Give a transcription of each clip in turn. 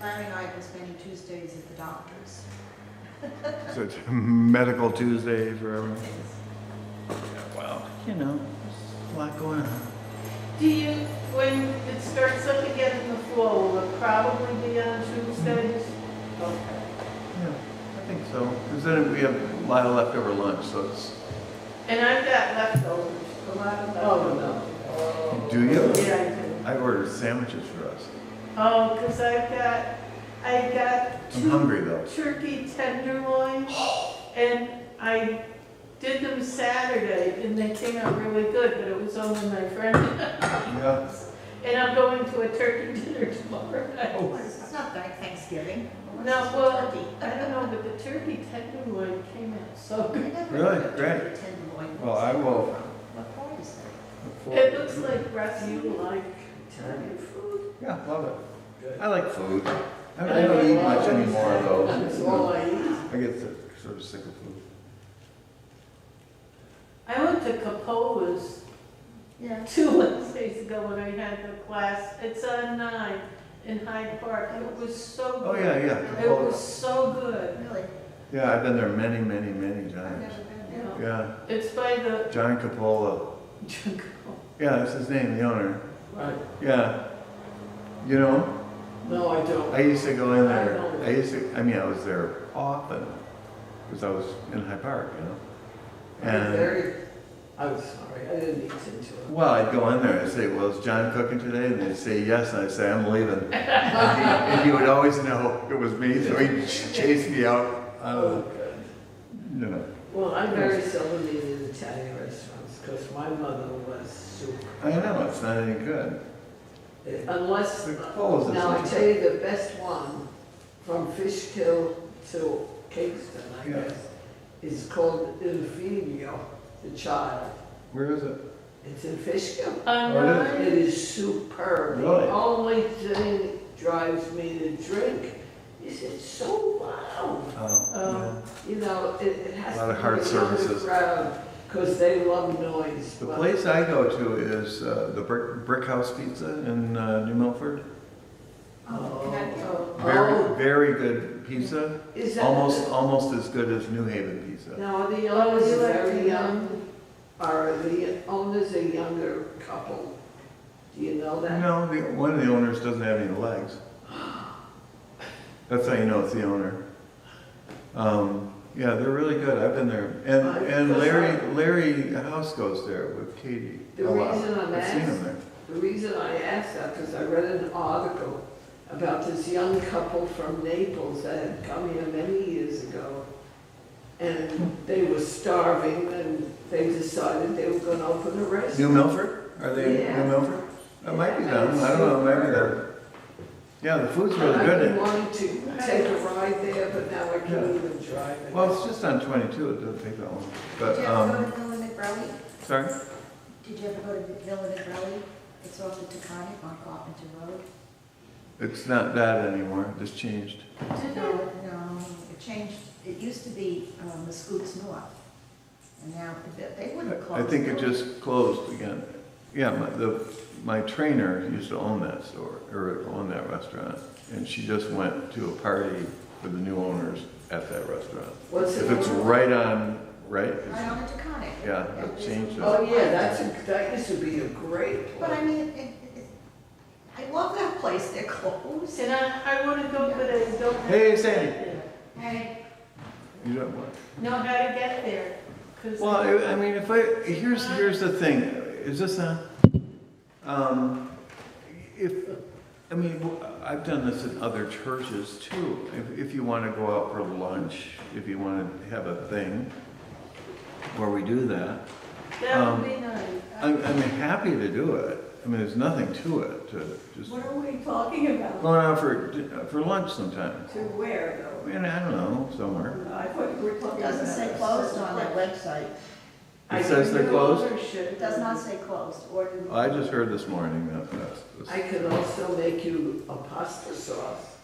Larry and I have been spending Tuesdays at the doctor's. So it's Medical Tuesday for everyone. Yeah, well, you know, there's a lot going on. Do you, when it starts up again in the fall, will it probably be on Tuesdays? Okay. Yeah, I think so. Because then we have a lot of leftover lunch, so it's. And I've got leftovers, a lot of leftovers. Oh, do you? Yeah, I do. I ordered sandwiches for us. Oh, because I got I'm hungry though. turkey tenderloins, and I did them Saturday, and they came out really good, but it was only my friend. Yeah. And I'm going to a turkey dinner tomorrow night. Oh. It's not like Thanksgiving. No, well, Turkey. I don't know, but the turkey tenderloin came out so good. Really? Great. Well, I will. What part is that? It looks like Russ, you like Italian food. Yeah, love it. I like food. I don't eat much anymore though. That's all I eat. I get sort of sick of food. I went to Capola's Yeah. 2 Wednesdays ago when I had the class. It's on 9 in Hyde Park. It was so Oh good. yeah, yeah. It was so good. Really? Yeah, I've been there many, many, many I've times. never been You there. know, Yeah, it's by the John Capola. Yeah, that's his name, the owner. Right. Yeah. You know, No, I don't. I used to go in there. I know. I was there often because I was in Hyde Park, you know. I'm sorry, I didn't mean to interrupt. Well, I'd go in there and say, well, is John cooking today? And they'd say yes, and I'd say, I'm leaving. And he would always know it was me, so he'd chase me out of the, you know. Well, I very seldom eat in Italian restaurants because my mother was super. I know, it's not any good. Unless, The clothes is now I just- tell you the best one from Fishkill to Kingston, I Yeah. guess, is called Il Figlio, the child. Where is it? It's in Fishkill. on Oh, it 9. It is superb. Really? The only thing that drives me to drink is it's so loud. Oh, You know, it has A lot to of be hard a services. crowd because they love noise. The but- place I go to is the Brick House Pizza in New Milford. Oh, Connecticut. Very good pizza. Is that Almost as good as New Haven pizza. Now, are the Oh, owners you like very to- young? Are the owners a younger couple? Do you know that? No, one of the owners doesn't have any legs. That's how you know it's the owner. Yeah, they're really good. I've been there. And Larry House goes there with Katie. The a lot. reason I'm I've seen him asked- there. The reason I asked that, because I read an article about this young couple from Naples that had come here many years ago. And they were starving and they decided they were gonna open a restaurant. New Milford? Are they Yeah. New Milford? That might be them. I don't know. Maybe they're. Yeah, the food's really I've good. been wanting to take a ride there, but now I can't even drive it. Well, it's just on 22. It doesn't take that long. But Did you ever go to Villa McBrelly? sorry. Did you ever go to Villa McBrelly? It's off the Taconic on Carpenter Road. It's not that anymore. It just changed. No, it changed. It used to be the Scoots North. And now they wouldn't close. I think it just closed again. Yeah, my trainer used to own that store, or own that restaurant, and she just went to a party for the new owners at that restaurant. What's it? If it's right on, right? Right on the Taconic. Yeah, it changed Oh, it. yeah, that used to be a great But I place. mean, I love that place. They're closed. And I want to go, but I don't know. Hey, Sandy. Hey, You don't what? Know how to get there. 'Cause- Well, I mean, here's the thing. Is this a, I've done this in other churches too. If you want to go out for lunch, if you want to have a thing where we do that, That would be nice. I'm happy to do it. I mean, there's nothing to it, to just What are we talking about? going out for lunch sometime. To where I mean, I don't know, somewhere. though? I thought you were talking it about. doesn't say closed on that website. It says they're closed? It does not say closed. Or do I just heard this morning that's. I could also make you a pasta sauce.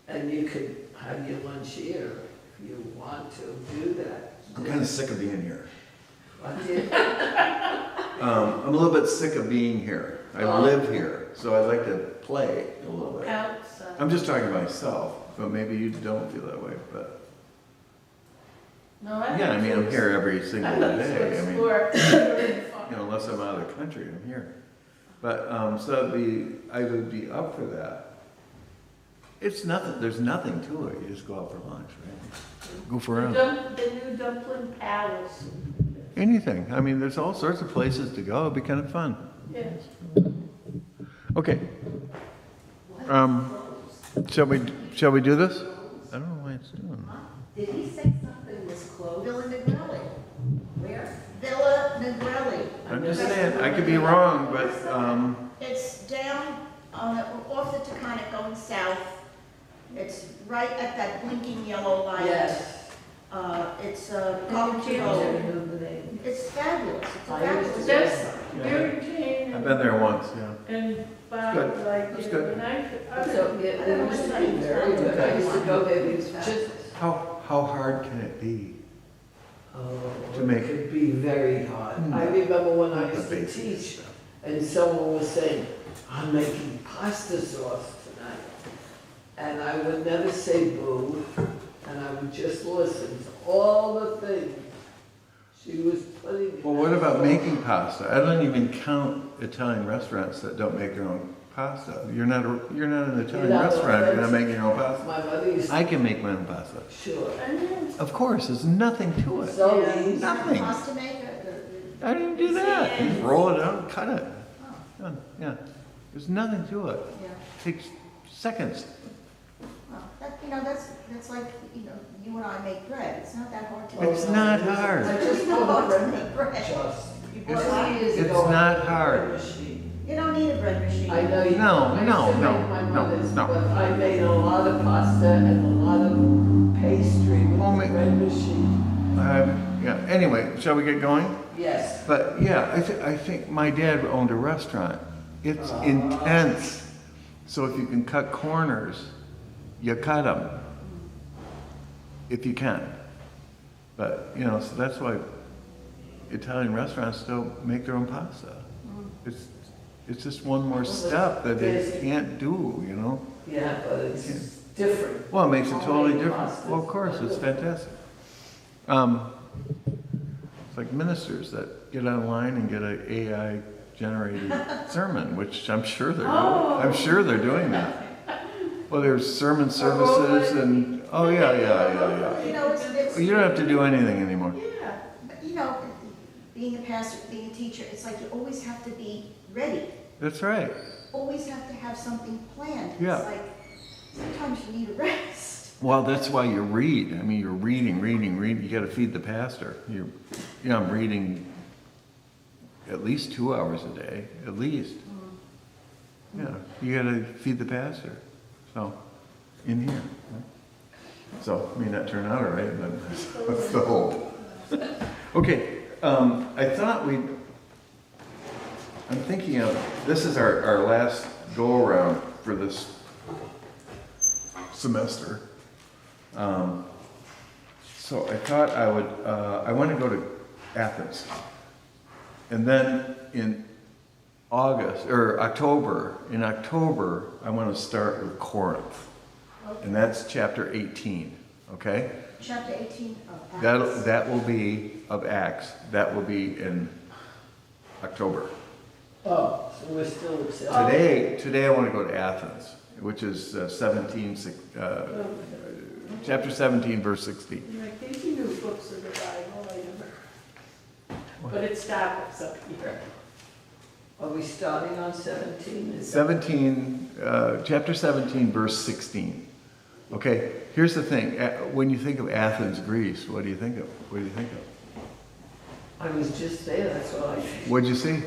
And you could have your lunch here if you want to do that. I'm kind of sick of being here. What did- I'm a little bit sick of being here. I live here, so I'd like to play a little bit. Outside. I'm just talking about myself, but maybe you don't feel that way, but, No, I yeah, I mean, I'm like to here every single I like to day, I mean, explore. you know, unless I'm out of the country, I'm here. But, so I would be up for that. It's nothing, there's nothing to it, you just go out for lunch, right? Goof around. The new dumpling palace. Anything, I mean, there's all sorts of places to go, it'd be kind of fun. Yes. Okay. Shall we do this? I don't know why it's doing that. Did he say something was closed? Villa Negrelli. Where? Villa Negrelli. I'm just saying, I could be wrong, but, It's down on the, off the Taconic going south. It's right at that blinking yellow light. Yes. It's Carpenter Road. It's fabulous. It's a I used fabulous to That's restaurant. Mary Jane I've been there once, yeah. and Bob good. like That's it. good. And So, yeah, it used to be very good. I used to go there, it was just, How hard can it be? oh, To make- it could be very hard. Hmm. I remember when I The used to basic teach, stuff. and someone was saying, I'm making pasta sauce tonight. And I would never say boo, and I would just listen to all the things she was putting in. Well, what that about sauce. making pasta? I don't even count Italian restaurants that don't make their own pasta. You're not an Italian not- restaurant, you're not making your own pasta. My mother used to, I can make my own pasta. sure. Of course, there's nothing to it. So Yeah. easy. Nothing. Pasta maker. I didn't even do that. You just roll it out and cut it. Oh, Done. Yeah. There's nothing to it. yeah. Takes seconds. Well, that's like, you and I make bread. It's not that hard to make. It's not hard. I just It's not bought hard a to bread make bread. just It's- 20 years it's ago, I not had a hard. bread machine. You don't need a bread machine. I know you. No, I used no, to no, make my no, mother's, no. But I made a lot of pasta and a lot of pastry with Homemade. the bread machine. Yeah, anyway, shall we get going? Yes. But yeah, I think my dad owned a restaurant. It's intense. So if you can cut corners, you cut them. If you can. But, so that's why Italian restaurants still make their own pasta. It's just one more step that they can't do, Yeah, but it's different. Well, it makes it totally Homemade different. pasta Well, of is course, it's wonderful. fantastic. It's like ministers that get online and get an AI generated sermon, which I'm sure they're doing. I'm sure they're doing that. Well, there's sermon services and, oh yeah. It's, You don't have to do anything anymore. Yeah. being a pastor, being a teacher, it's like you always have to be ready. That's right. Always have to have something planned. Yeah. It's like, sometimes you need a rest. Well, that's why you read. I mean, you're reading. You got to feed the pastor. I'm reading at least 2 hours a day, at least. Yeah, you got to feed the pastor. So, in here. So, it may not turn out all right, but that's the hope. Okay, I thought I'm thinking of, this is our last go-around for this semester. So I thought I want to go to Athens. And then in October, I want to start with Corinth. And that's chapter 18, okay? Chapter 18 of Acts. That will be of Acts. That will be in October. Oh, so we're still accepting. Today I want to go to Athens, which is chapter 17, verse 16. Like, these are new books of the Bible, but it stops up here. Are we starting on 17? Chapter 17, verse 16. Okay, here's the thing. When you think of Athens, Greece, what do you think of? I was just there, that's what I think. What'd you see?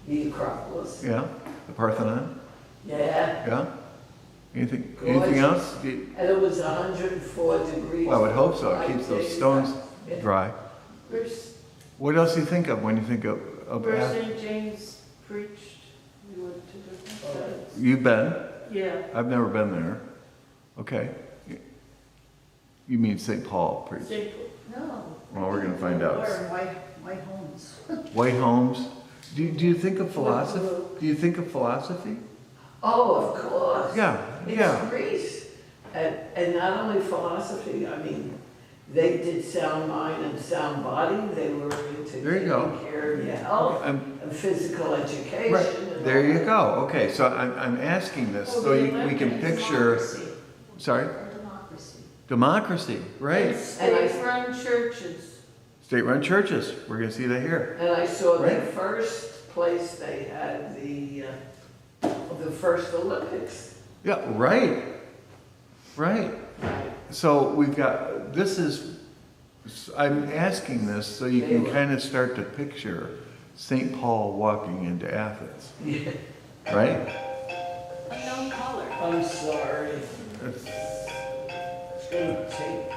The Acropolis. Yeah, the Parthenon. Yeah. Yeah. Anything Gorgeous. else? And it was 104 degrees. Well, I would hope so. It keeps those stones dry. Where's, What else do you think of when you think of where Athens? St. James preached? We went to different sites. You've been? Yeah. I've never been there. Okay. You mean St. Paul preached? St. No. Well, we're gonna find out. We're in white homes. White homes. Do you think of philosophy? Do you think of philosophy? Oh, of course. Yeah, Yeah. It's Greece. And not only philosophy, I mean, they did sound mind and sound body. They were into There you go. taking care of your health I'm- and physical education. Right, and there all you that. go. Okay, so I'm asking this so we can picture, sorry, Or democracy. democracy, right? State-run churches. State-run churches, we're gonna see that here. And I saw the Right. first place they had the first Olympics. Yeah, right, right. So we've got, I'm asking this so you can kind of start to picture St. Paul walking into Athens, Yeah. right? Unknown color. I'm sorry. It's- It's gonna take.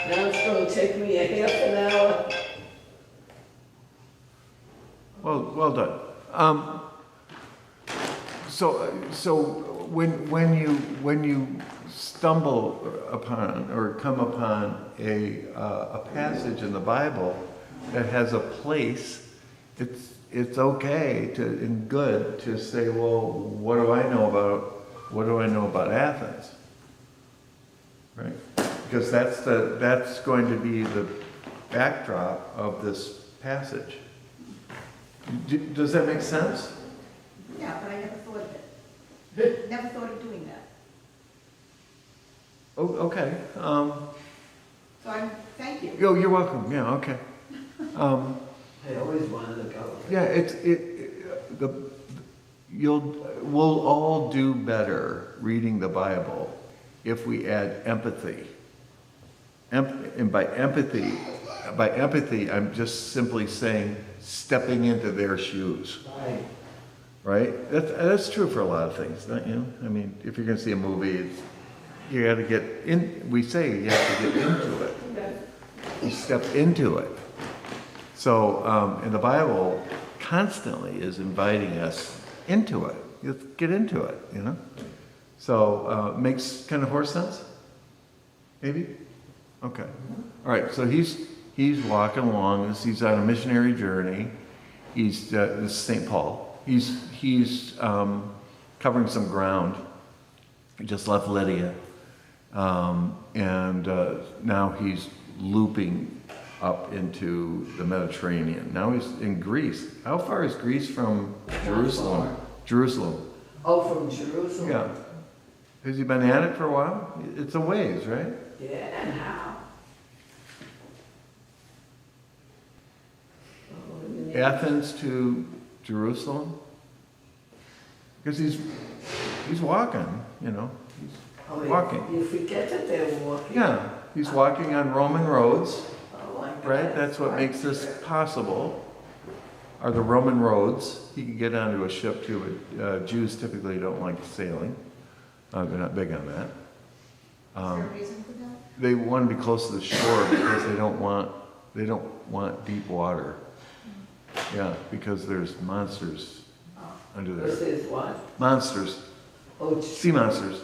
Now it's gonna take me a half an hour. Well done. So when you stumble upon or come upon a passage in the Bible that has a place, it's okay and good to say, well, what do I know about Athens, right? Because that's going to be the backdrop of this passage. Does that make sense? Yeah, but I never thought of it. Never thought of doing that. Oh, okay. So thank you. Oh, you're welcome. Yeah, okay. I always wanted to go. Yeah, we'll all do better reading the Bible if we add empathy. And by empathy, I'm just simply saying stepping into their shoes. Right. Right? That's true for a lot of things, don't you? I mean, if you're going to see a movie, you got to get in. We say you have to get into it. You step into it. So, and the Bible constantly is inviting us into it. Let's get into it, you know? So, makes kind of horse sense? Maybe? Okay. All right, so he's walking along. He's on a missionary journey. This is St. Paul. He's covering some ground. He just left Lydia. And now he's looping up into the Mediterranean. Now he's in Greece. How far is Greece from Jerusalem? Jerusalem. Oh, from Jerusalem? Yeah. Has he been at it for a while? It's a ways, right? Yeah, and how? Athens to Jerusalem? Because he's walking, you know. Oh, He's walking. You forget that they're walking. Yeah, he's walking on Roman roads, Oh, my God. right? That's what makes this possible, are the Roman roads. He could get onto a ship too, but Jews typically don't like sailing. They're not big on that. Is there a reason for that? They want to be close to the shore because they don't want deep water. Yeah, because there's monsters under This there. is what? Monsters, Oh, sea monsters.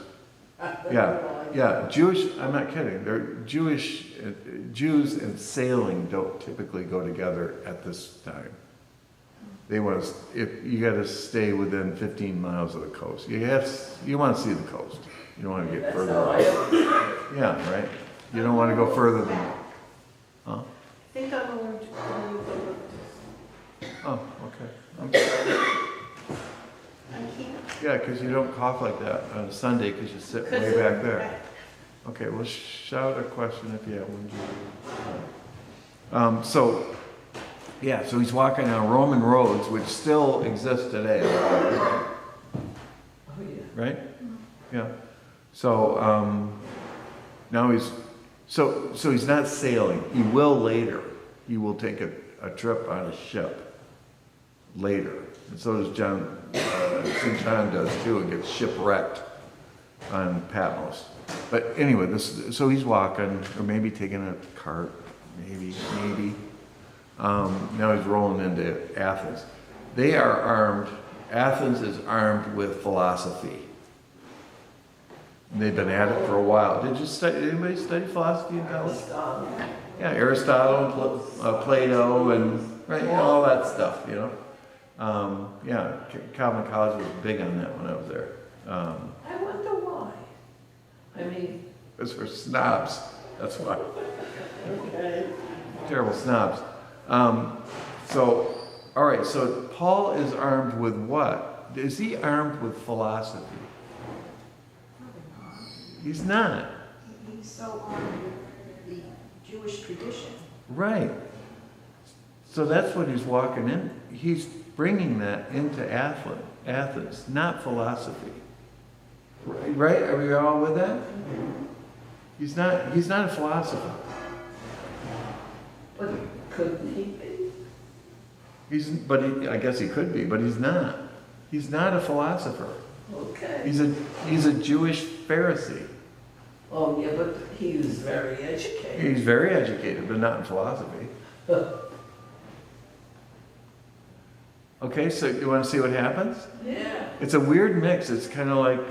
Yeah, Jewish, I'm not kidding. They're Jewish, Jews and sailing don't typically go together at this time. They want to, if you got to stay within 15 miles of the coast. You want to see the coast. You don't want to get That's further. how I always. Yeah, right? You don't want to go further than, huh? I think I'm going to go. Oh, okay. I'm sorry. I can't. Yeah, because you don't cough like that on a Sunday because you sit way back there. Okay, well, shout a question if you have one. So he's walking on Roman roads, which still exist today, Oh, yeah. right? Yeah. So now he's not sailing. He will later. He will take a trip on a ship later. And so does St. John does too, and gets shipwrecked on Patmos. But anyway, so he's walking, or maybe taking a cart, maybe. Now he's rolling into Athens. They are armed. Athens is armed with philosophy. They've been at it for a while. Did anybody study philosophy in college? Yeah, Aristotle, Plato, and right, all that stuff, you know. Yeah, Calvin College was big on that when I was there. I wonder why. I mean, It was for snobs, that's why. okay. Terrible snobs. So, all right, so Paul is armed with what? Is he armed with philosophy? He's not. He's so armed with the Jewish tradition. Right. So that's what he's walking in. He's bringing that into Athens, not philosophy. Right? Are we all with that? He's not a philosopher. But couldn't he be? I guess he could be, but he's not. He's not a philosopher. Okay. He's a Jewish Pharisee. Oh, yeah, but he was very educated. He's very educated, but not in philosophy. Okay, so you want to see what happens? Yeah. It's a weird mix. It's kind of like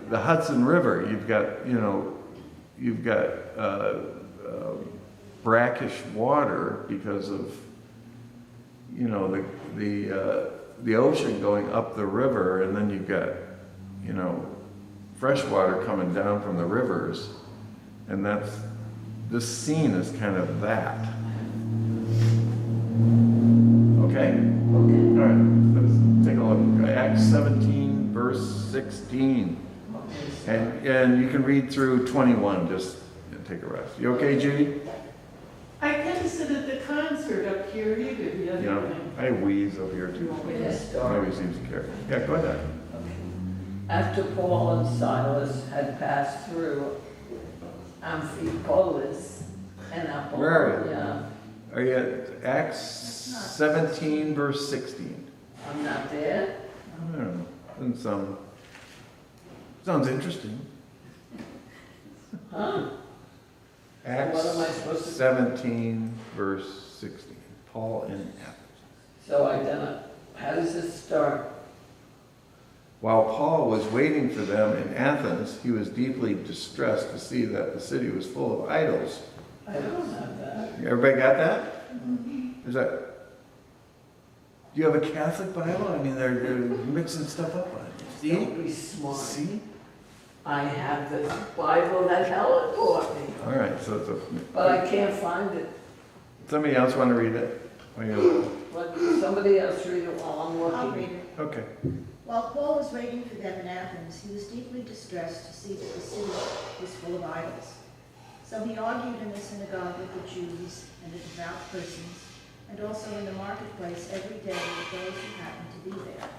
the Hudson River. You've got brackish water because of the ocean going up the river, and then you've got fresh water coming down from the rivers, and this scene is kind of that. Okay? Okay. All right, let's take a look. Acts 17, verse 16. And you can read through 21, just take a rest. You okay, Judy? I kind of sit at the concert up here either the other night. I wheeze over here too. Yes, Nobody seems to care. Yeah, go ahead. After Paul and Silas had passed through Amphipolis and Where are you? Apollonia, Are you at Acts 17, verse 16? I'm not there. I don't know. Sounds interesting. Huh? Acts What am I supposed to- 17, verse 16. Paul in Athens. So how does this start? While Paul was waiting for them in Athens, he was deeply distressed to see that the city was full of idols. I don't have that. Everybody got that? Is that? Do you have a Catholic Bible? I mean, they're mixing stuff up on it. See? Don't be smart. See? I have the Bible that Helen bought me, All right, so it's but I can't find it. somebody else want to read it? But somebody else read it while I'm looking. I'll read it. Okay. While Paul was waiting for them in Athens, he was deeply distressed to see that the city was full of idols. So he argued in the synagogue with the Jews and the devout persons, and also in the marketplace every day with those who happened to be there.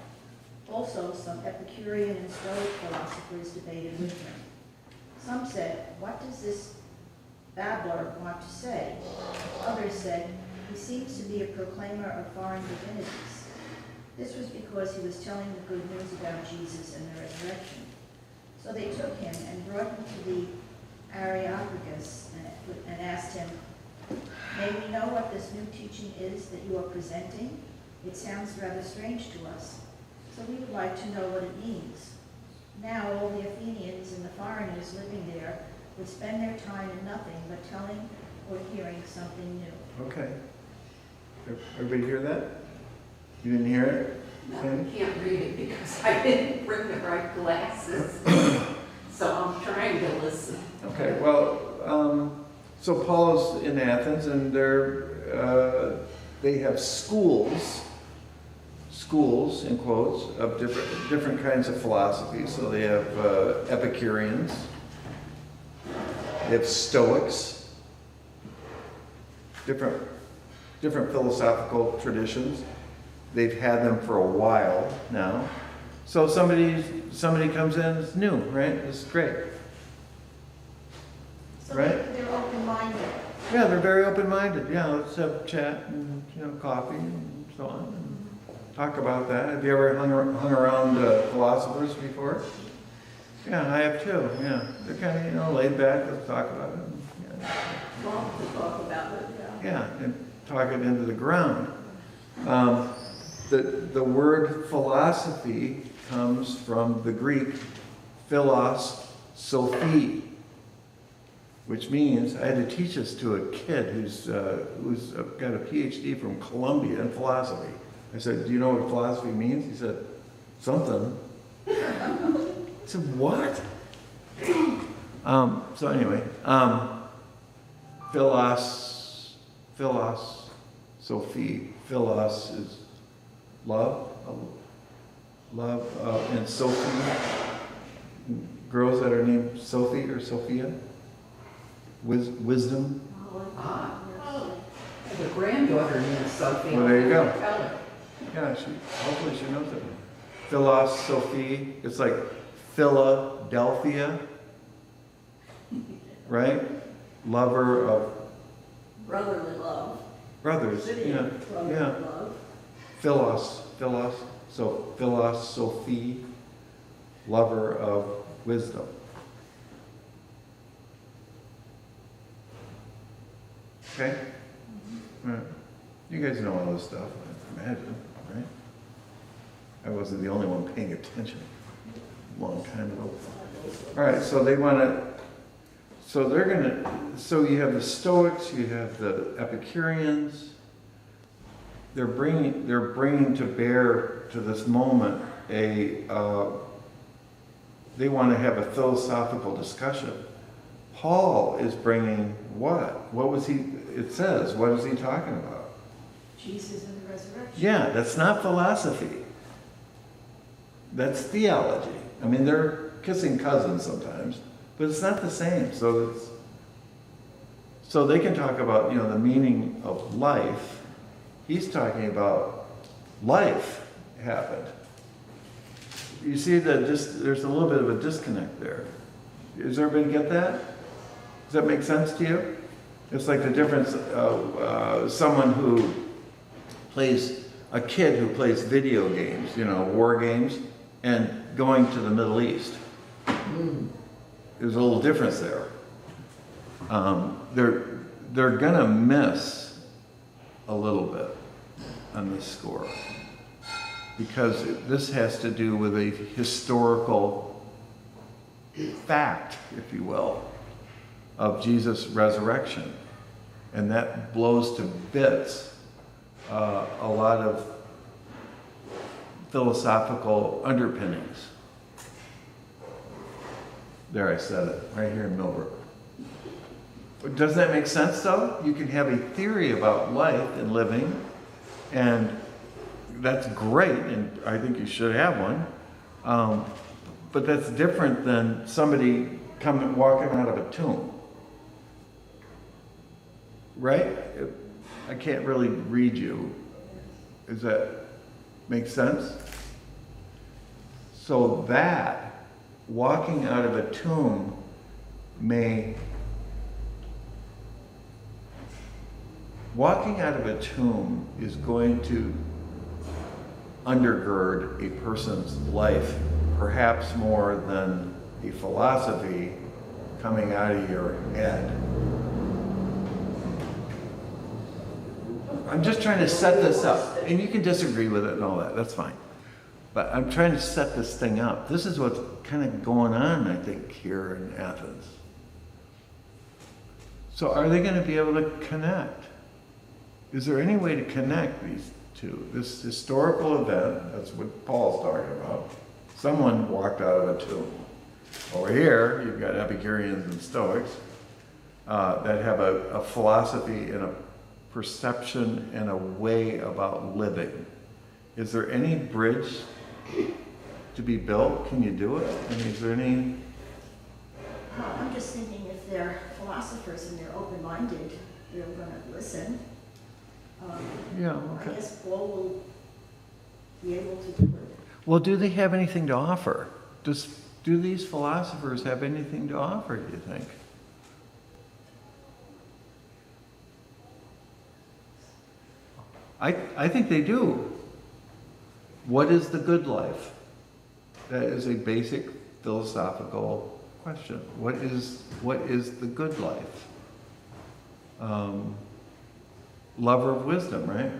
Also, some Epicurean and Stoic philosophers debated with him. Some said, "What does this babbler want to say?" Others said, "He seems to be a proclaimer of foreign divinities." This was because he was telling the good news about Jesus and the resurrection. So they took him and brought him to the Areopagus and asked him, "May we know what this new teaching is that you are presenting? It sounds rather strange to us. So we would like to know what it means." Now all the Athenians and the foreigners living there would spend their time in nothing but telling or hearing something new. Okay. Everybody hear that? You didn't hear it? No, I can't read it because I didn't bring the right glasses. So I'm trying to listen. Okay, well, so Paul's in Athens, and they have schools in quotes, of different kinds of philosophies. So they have Epicureans, they have Stoics, different philosophical traditions. They've had them for a while now. So somebody comes in, it's new, right? It's great. So Right. they're open-minded. Yeah, they're very open-minded. Yeah, let's have a chat and, coffee and so on. And talk about that. Have you ever hung around philosophers before? Yeah, I have too. Yeah, they're kind of, laid back. Let's talk about it. Well, to talk about it, yeah. Yeah, and talk it into the ground. The word philosophy comes from the Greek philos Sophie, which means, I had to teach this to a kid who's got a PhD from Columbia in philosophy. I said, do you know what philosophy means? He said, something. I said, what? So anyway, philos is love, and Sophie, girls that are named Sophie or Sophia, wisdom. Ah, I have a granddaughter named Sophie. Well, there you go. Tell her. Yeah, hopefully she knows it. Philosophy, it's like Philadelphia, right? Lover of Brotherly love. brothers, City yeah, of brotherly yeah. love. So philosophy, lover of wisdom. Okay? All right. You guys know all this stuff, I imagine, right? I wasn't the only one paying attention a long time ago. All right, so they want to, so you have the Stoics, you have the Epicureans. They're bringing to bear to this moment they want to have a philosophical discussion. Paul is bringing what? What was he, it says, what is he talking about? Jesus and the resurrection. Yeah, that's not philosophy. That's theology. I mean, they're kissing cousins sometimes, but it's not the same. So they can talk about, the meaning of life. He's talking about life happened. You see that there's a little bit of a disconnect there. Does everybody get that? Does that make sense to you? It's like the difference of someone who a kid who plays video games, war games, and going to the Middle East. There's a little difference there. They're gonna miss a little bit on this score because this has to do with a historical fact, if you will, of Jesus' resurrection. And that blows to bits a lot of philosophical underpinnings. There, I said it, right here in Millbrook. Doesn't that make sense, though? You can have a theory about life and living, and that's great, and I think you should have one. But that's different than somebody walking out of a tomb. Right? I can't really read you. Does that make sense? So that, walking out of a tomb is going to undergird a person's life, perhaps more than a philosophy coming out of your head. I'm just trying to set this up, and you can disagree with it and all that, that's fine. But I'm trying to set this thing up. This is what's kind of going on, I think, here in Athens. So are they going to be able to connect? Is there any way to connect these two? This historical event, that's what Paul's talking about. Someone walked out of a tomb. Over here, you've got Epicureans and Stoics that have a philosophy and a perception and a way about living. Is there any bridge to be built? Can you do it? I mean, is there any? I'm just thinking if they're philosophers and they're open-minded, they're going to listen. Yeah, I okay. guess Paul will be able to do it. Well, do they have anything to offer? Do these philosophers have anything to offer, do you think? I think they do. What is the good life? That is a basic philosophical question. What is the good life? Lover of wisdom, right?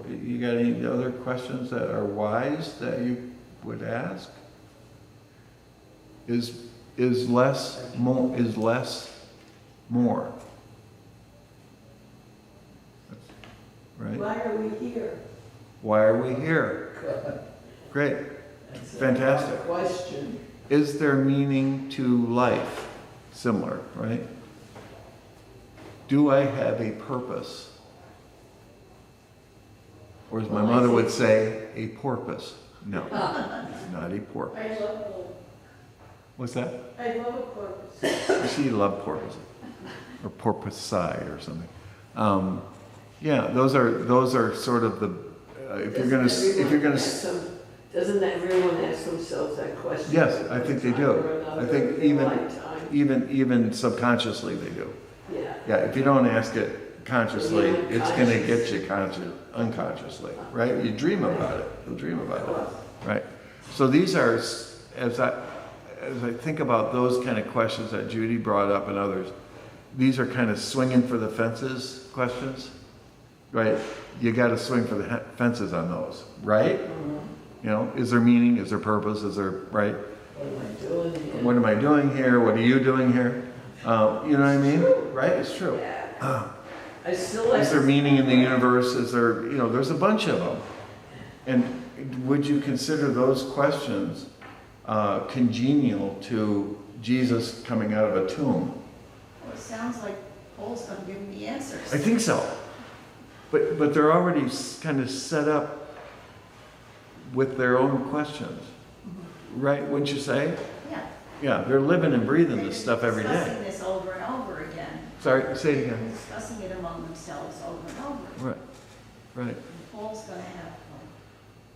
You got any other questions that are wise that you would ask? Is less more? Is less more? Right? Why are we here? Why are we here? Great. That's a Fantastic. hard question. Is there meaning to life? Similar, right? Do I have a purpose? Or as my Well, I mother would think- say, a porpoise. No, not a porpoise. I love, What's that? I love a corpus. She loved porpoise, or porpoisei or something. Yeah, those are sort of the, if you're gonna, Doesn't everyone ask themselves that question? yes, I think they do. Or I another think in their even, lifetime? even subconsciously they do. Yeah. Yeah, if you don't ask it consciously, Maybe it's gonna get unconscious. you unconsciously, right? You dream about it, you'll dream about it, right? So these are, as I think about those kind of questions that Judy brought up and others, these are kind of swinging for the fences questions, right? You gotta swing for the fences on those, right? You know, is there meaning, is there purpose, is there, right? What am I doing here? What am I doing here? What are you doing here? You know what I mean? Right? It's true. Yeah. I still like. Is there meaning in the universe? Is there, you know, there's a bunch of them. And would you consider those questions congenial to Jesus coming out of a tomb? Well, it sounds like Paul's gonna give me the answers. I think so. But they're already kind of set up with their own questions. Right, wouldn't you say? Yeah. Yeah, they're living and breathing They've this been stuff every day. Discussing this over and over again. Sorry, say it They've again. been discussing it among themselves over and over. Right, right. And Paul's gonna have,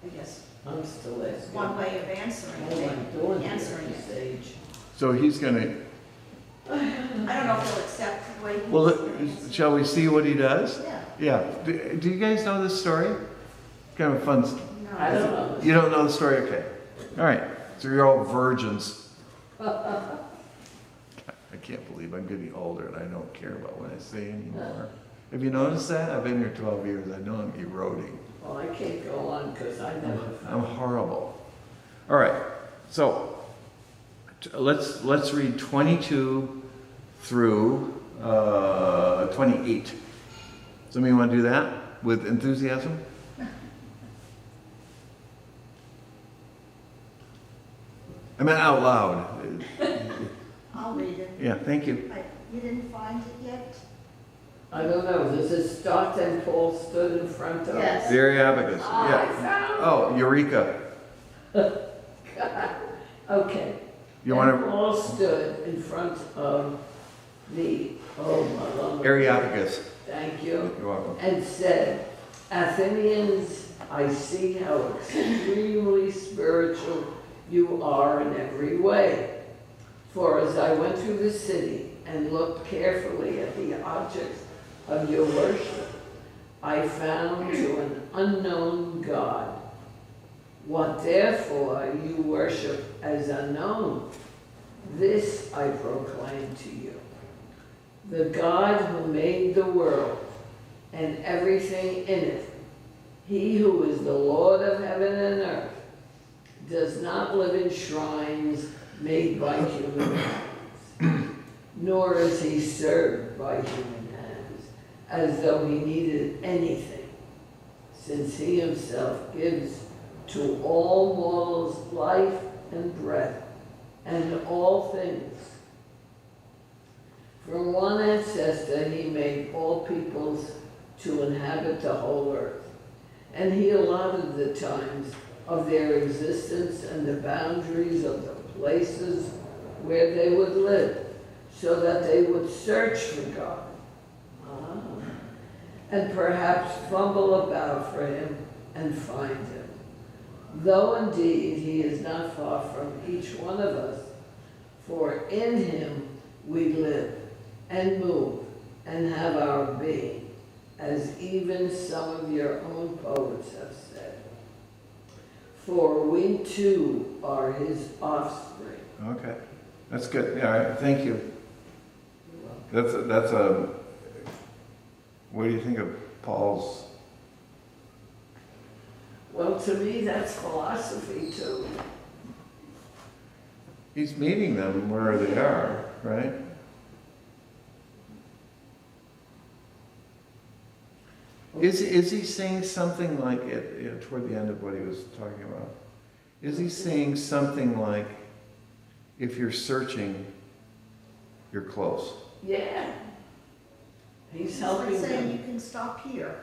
I guess, I'm still asking. one way of answering What am I it. doing here Answering at this it. age? So he's gonna, I don't know if he'll accept the way he's. well, answering. shall we see what he does? Yeah. Yeah. Do you guys know this story? Kind of a fun. No. I don't know. You don't know the story? Okay. All right. So you're all virgins. I can't believe I'm getting older and I don't care about what I say anymore. Have you noticed that? I've been here 12 years. I know I'm eroding. Well, I can't go on because I never. I'm horrible. All right. So let's read 22 through 28. Somebody want to do that with enthusiasm? I meant out loud. I'll read it. Yeah, thank you. You didn't find it yet? I don't know, does it start and Paul stood in front of? Yes. The Areopagus. I Yeah. found Oh, Eureka. Okay. You And want Paul stood in front of the, oh my Lord. to? Areopagus. Thank you. You're welcome. And said, Athenians, I see how extremely spiritual you are in every way. For as I went through the city and looked carefully at the objects of your worship, I found to an unknown God. What therefore you worship as unknown, this I proclaim to you. The God who made the world and everything in it, he who is the Lord of heaven and earth, does not live in shrines made by human hands, nor is he served by human hands, as though he needed anything, since he himself gives to all mortals life and breath and all things. From one ancestor he made all peoples to inhabit the whole earth, and he allotted the times of their existence and the boundaries of the places where they would live, so that they would search for God, and perhaps fumble about for him and find him. Though indeed he is not far from each one of us, for in him we live and move and have our being, as even some of your own poets have said. For we too are his offspring. Okay. That's good. All right. Thank you. That's a, what do you think of Paul's? Well, to me, that's philosophy too. He's meeting them where they are, right? Is he saying something like, toward the end of what he was talking about? Is he saying something like, if you're searching, you're close? Yeah. He's He's helping saying them. you can stop here,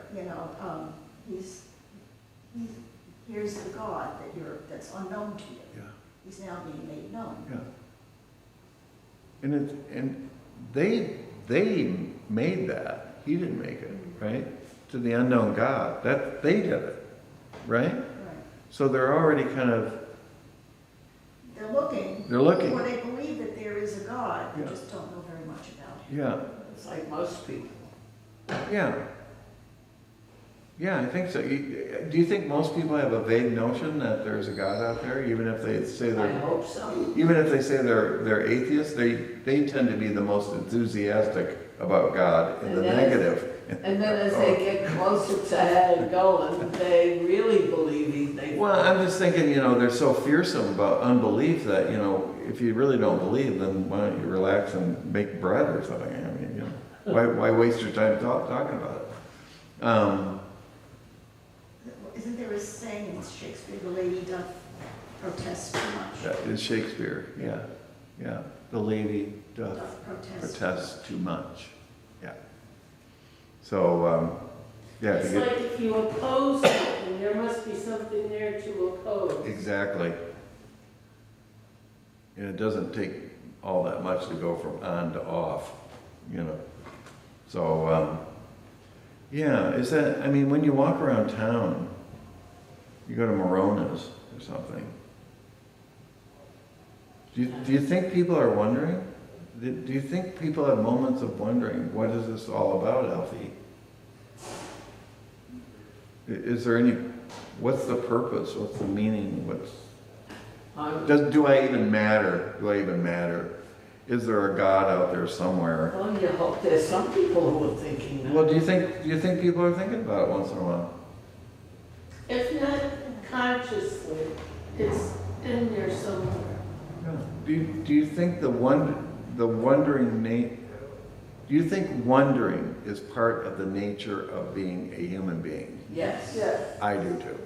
he's, here's the God that's unknown to you. Yeah. He's now being made known. Yeah. And they made that. He didn't make it, right? To the unknown God. That they did it, right? Right. So they're already kind of, They're looking. They're looking. Or they believe that there is a God, they Yeah. just don't know very much about him. yeah, It's like most people. yeah. Yeah, I think so. Do you think most people have a vague notion that there's a God out there, even if they say I they're, hope so. even if they say they're atheists? They tend to be the most enthusiastic about God in the And then- negative. And then as they get closer to hell going, they really believe they. Well, I'm just thinking, they're so fearsome about unbelief that, if you really don't believe, then why don't you relax and make bread or something? I mean, why waste your time talking about it? Isn't there a saying in Shakespeare, the lady doth protest too much? That is Shakespeare, yeah, yeah. The lady doth Doth protest. protest too much, yeah. So, yeah, It's like if you oppose something, there must be something there to oppose. exactly. And it doesn't take all that much to go from on to off, So, yeah, when you walk around town, you go to Morona's or something, do you think people are wondering? Do you think people have moments of wondering, what is this all about, Alfie? Is there what's the purpose? What's the meaning? Do I even matter? Do I even matter? Is there a God out there somewhere? Well, you hope there's some people who are thinking that. Well, do you think people are thinking about it once in a while? If not consciously, it's in there somewhere. Yeah. Do you think the wondering do you think wondering is part of the nature of being a human being? Yes. Yes. I do too.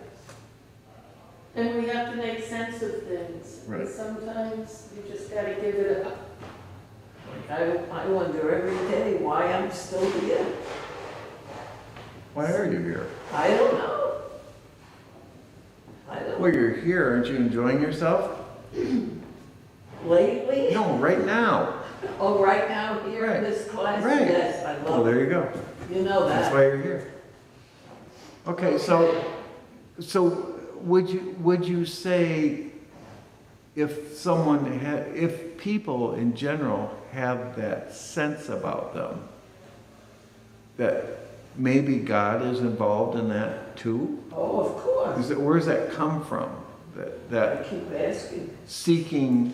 And we have to make sense of things. Right. And sometimes you just gotta give it up. I wonder every day why I'm still here. Why are you here? I don't know. Well, you're here. Aren't you enjoying yourself? Lately? No, right now. Oh, right now here Right. in this class? Right. Yes, I Well, love there it. you go. You know That's that. why you're here. Okay, so would you say if people in general have that sense about them, that maybe God is involved in that too? Oh, of course. Where does that come from? I That keep asking. seeking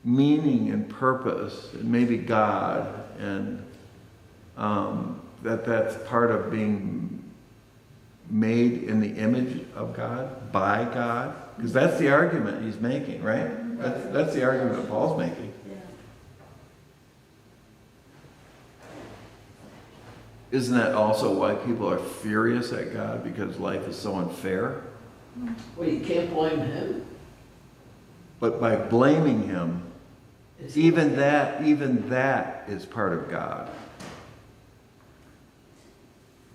meaning and purpose, and maybe God, and that's part of being made in the image of God, by God? Because that's the argument he's making, right? That's the argument that Paul's making. Yeah. Isn't that also why people are furious at God? Because life is so unfair? Well, you can't blame him. But by blaming him, It's- even that is part of God.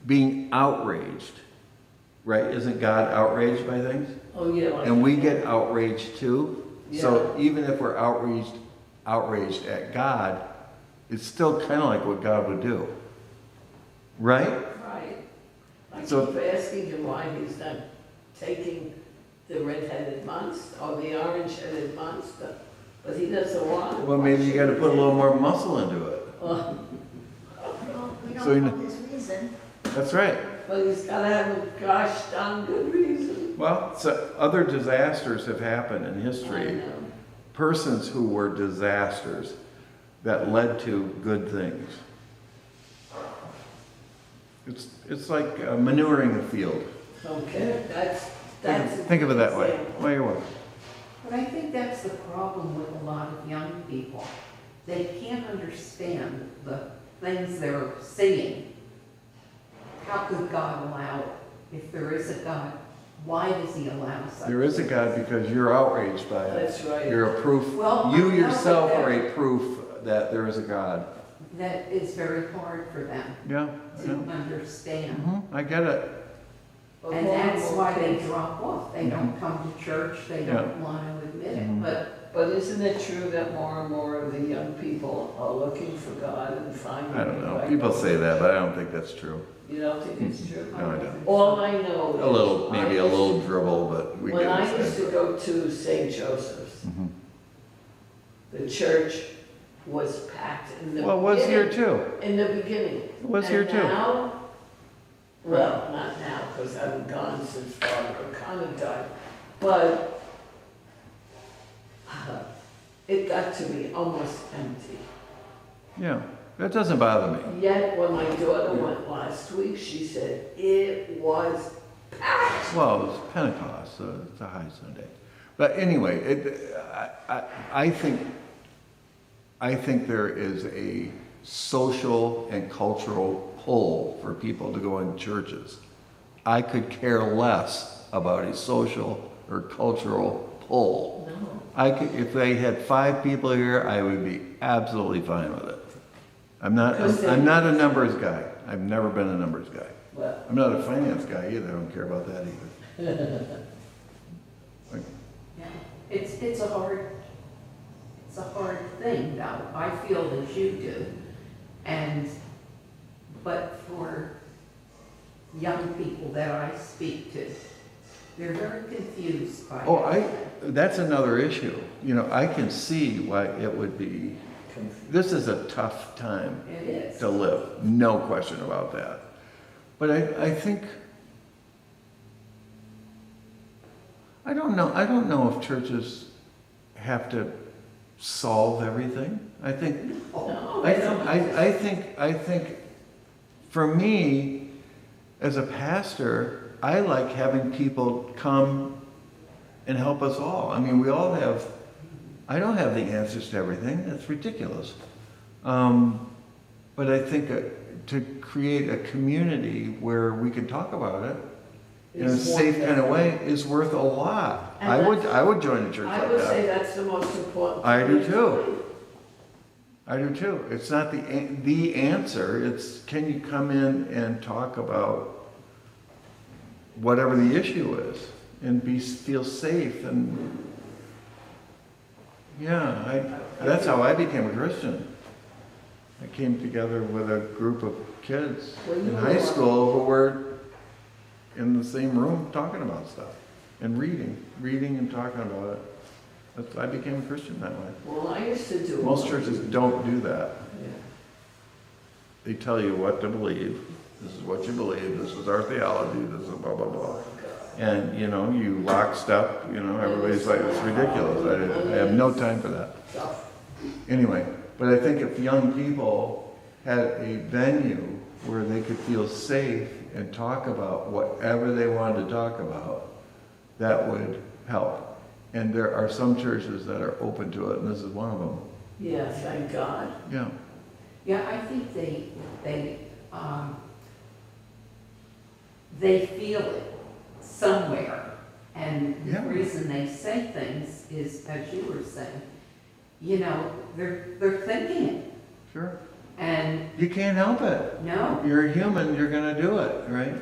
Being outraged, right? Isn't God outraged by things? Oh, yeah. like- And we get outraged too. So Yeah. even if we're outraged at God, it's still kind of like what God would do. Right? Right. I So- keep asking him why he's not taking the red-headed monster or the orange-headed monster, but he doesn't want it. Well, maybe you got to put a little more muscle into it. Well, Well, we So you don't know his reason. That's right. but he's got to have a gosh darn good reason. Well, so other disasters have happened in I history. know. Persons who were disasters that led to good things. It's like manuring a field. Okay, that's. Think of it that way. example. Well, you're welcome. But I think that's the problem with a lot of young people. They can't understand the things they're seeing. how could God allow it? If there is a God, why does he allow such? There is a God because you're outraged by it. That's right. You're a proof, Well, you I know yourself that are a proof that there is a God. That is very hard for them Yeah, to yeah. understand. I get it. But And more that's more why they kids- drop off. They don't come to church, they don't want to admit it, Mhm. But isn't it true that more and more of the young people are looking for God and finding I don't the know. right People way? say that, but I don't think that's true. You don't think it's true? No, I don't. All I know is. A little, maybe I a used little to- dribble, but we get When I it. used to go to St. Joseph's, Mhm. the church was packed in the Well, it was here beginning. too. In the beginning. It was here And too. now, well, not now, because I've gone since Father O'Connor died, but it got to be almost empty. Yeah, that doesn't bother me. Yet when my daughter went last week, she said it was packed. Well, it's Pentecost, so it's a high Sunday. But anyway, I think there is a social and cultural pull for people to go in churches. I could care less about a social or cultural pull. No. If they had 5 people here, I would be absolutely fine with it. I'm not a numbers guy. I've never been a numbers guy. Well, I'm not a finance guy either. I don't care about that either. Yeah, it's a hard thing though. I feel as you do. But for young people that I speak to, they're very confused by it. That's another issue. You know, I can see why it would be, this is a tough time It is. to live, no question about that. But I think, I don't know if churches have to solve everything. I think, no, I think, for me, as a pastor, I like having people come and help us all. I mean, we all have, I don't have the answers to everything, that's ridiculous. But I think to create a community where we can talk about it in a It's safe more kind of than- way is worth a lot. And I would join a church I like would say that. that's the most important. I do thing. too. I do too. It's not the answer, it's can you come in and talk about whatever the issue is and feel safe and, yeah, that's how I became a Christian. I came together with a group of kids Well, you in were high one. school who were in the same room talking about stuff and reading and talking about it. I became a Christian that way. Well, I used to do. Most churches don't do that. Yeah. They tell you what to believe. This is what you believe. This is our theology. This is blah, blah, blah. And, you know, you lockstep, you know, everybody's like, it's ridiculous. I have no time for that. Stuff. Anyway, but I think if young people had a venue where they could feel safe and talk about whatever they wanted to talk about, that would help. And there are some churches that are open to it, and this is one of them. Yeah, thank God. Yeah. Yeah, I think they feel it somewhere. And the Yeah. reason they say things is, as you were saying, you know, they're thinking it. Sure. And You can't help it. no, You're a human, you're gonna do it, right?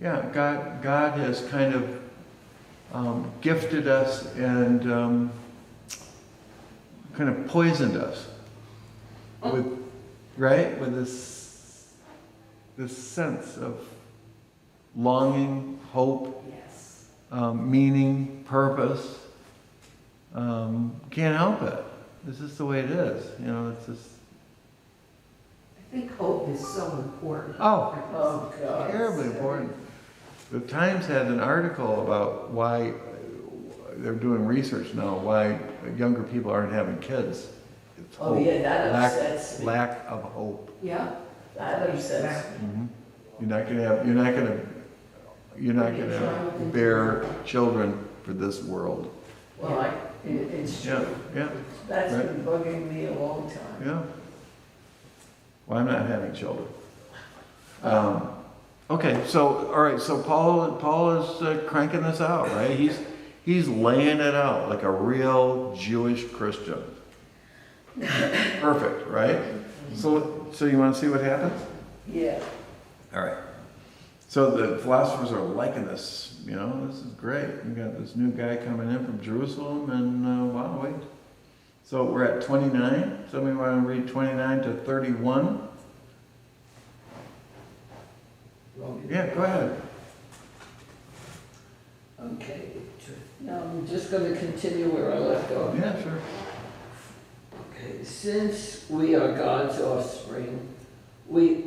Yeah, God has kind of gifted us and kind of poisoned us with, right? With this sense of longing, hope, yes. meaning, purpose. Can't help it. This is the way it is. You know, it's just I think hope is so important. Oh. Oh, God. terribly important. The Times had an article about why they're doing research now, why younger people aren't having kids. It's Oh, hope. yeah, that Lack- upsets me. Lack of hope. Yeah. That upsets me. Mhm. You're not gonna bear children for this world. Well, it's Yeah, true. yeah, That's Right. been bugging me a long time. yeah. Well, I'm not having children. Okay, so, all right, so Paul is cranking this out, right? He's laying it out like a real Jewish Christian. Perfect, right? So you want to see what happens? Yeah. All right. So the philosophers are liking this, this is great. We got this new guy coming in from Jerusalem, and wow, wait. So we're at 29. Somebody want to read 29 to 31? Yeah, go ahead. Okay. Now I'm just going to continue where I left off. Yeah, sure. Okay. Since we are God's offspring, we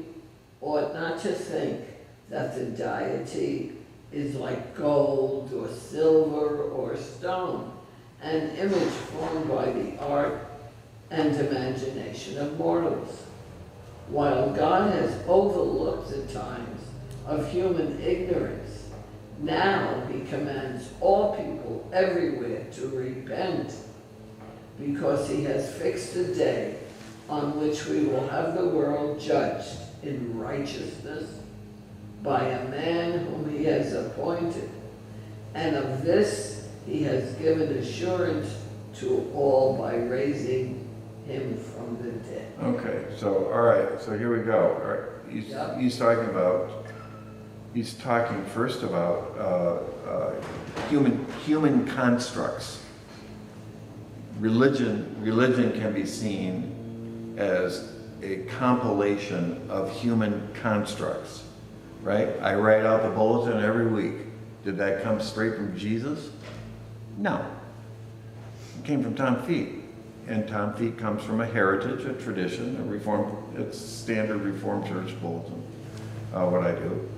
ought not to think that the deity is like gold or silver or stone, an image formed by the art and imagination of mortals. While God has overlooked the times of human ignorance, now he commands all people everywhere to repent, because he has fixed a day on which we will have the world judged in righteousness by a man whom he has appointed. And of this he has given assurance to all by raising him from the dead. Okay, so, all right, so here we go. All right, he's talking first about human constructs. Religion can be seen as a compilation of human constructs, right? I write out the bulletin every week. Did that come straight from Jesus? No. It came from Tom Feet. And Tom Feet comes from a heritage, a tradition, it's standard Reformed Church bulletin, what I do.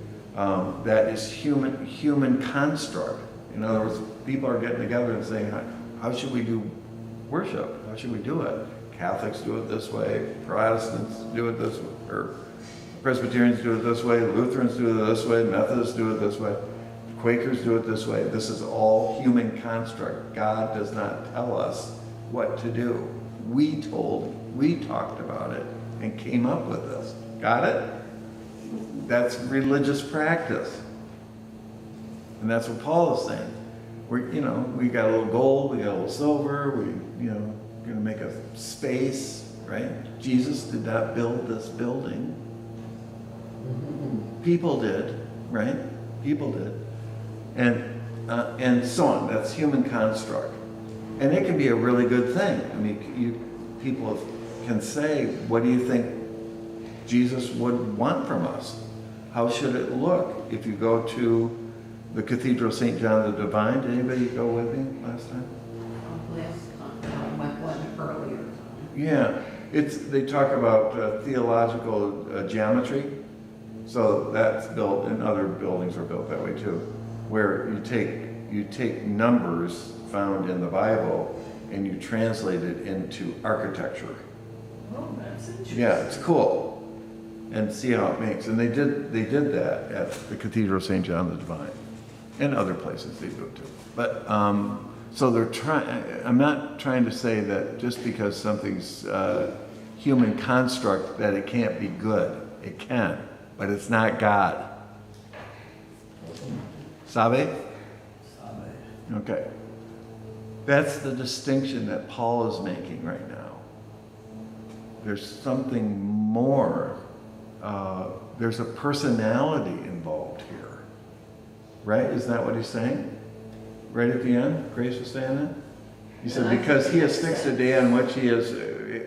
That is human construct. In other words, people are getting together and saying, how should we do worship? How should we do it? Catholics do it this way, Protestants do it this way, or Presbyterians do it this way, Lutherans do it this way, Methodists do it this way, Quakers do it this way. This is all human construct. God does not tell us what to do. We talked about it and came up with this. Got it? That's religious practice. And that's what Paul is saying. We got a little gold, we got a little silver, going to make a space, right? Jesus did not build this building. People did, right? People did. And so on. That's human construct. And it can be a really good thing. I mean, people can say, what do you think Jesus would want from us? How should it look? If you go to the Cathedral of St. John the Divine, did anybody go with me last time? Last time, I went one earlier. Yeah, they talk about theological geometry. So that's built, and other buildings are built that way too, where you take numbers found in the Bible and you translate it into architecture. Oh, that's interesting. Yeah, it's cool. And see how it makes. And they did that at the Cathedral of St. John the Divine. And other places they do it too. But so they're trying. I'm not trying to say that just because something's human construct that it can't be good. It can, but it's not God. Sabe? Okay. That's the distinction that Paul is making right now. There's something more. There's a personality involved here. Right? Isn't that what he's saying? Right at the end? Grace was saying that? He said, because he has fixed a day on which he has